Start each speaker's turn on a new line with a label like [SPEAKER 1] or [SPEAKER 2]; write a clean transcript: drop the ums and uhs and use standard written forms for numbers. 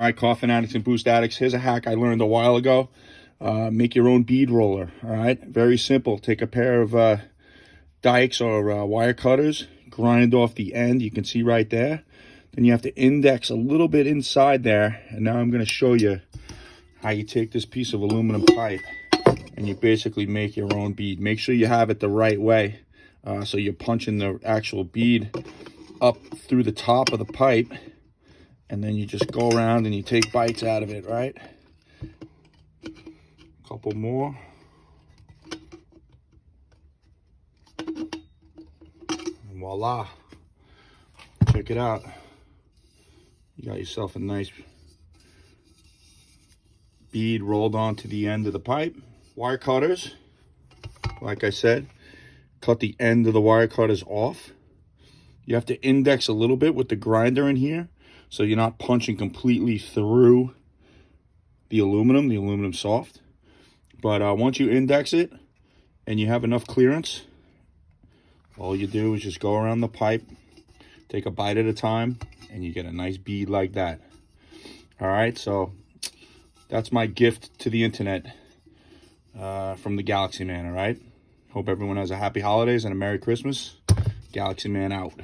[SPEAKER 1] All right, coffin addicts and boost addicts, here's a hack I learned a while ago. Make your own bead roller, all right? Very simple. Take a pair of dikes or wire cutters, grind off the end, you can see right there. Then you have to index a little bit inside there, and now I'm going to show you how you take this piece of aluminum pipe and you basically make your own bead. Make sure you have it the right way, so you're punching the actual bead up through the top of the pipe, and then you just go around and you take bites out of it, right? A couple more. And voila. Check it out. You got yourself a nice bead rolled onto the end of the pipe. Wire cutters, like I said, cut the end of the wire cutters off. You have to index a little bit with the grinder in here, so you're not punching completely through the aluminum soft. But once you index it and you have enough clearance, all you do is just go around the pipe, take a bite at a time, and you get a nice bead like that. All right, so that's my gift to the internet from the Galaxie Man, all right? Hope everyone has a happy holidays and a Merry Christmas. Galaxie Man out.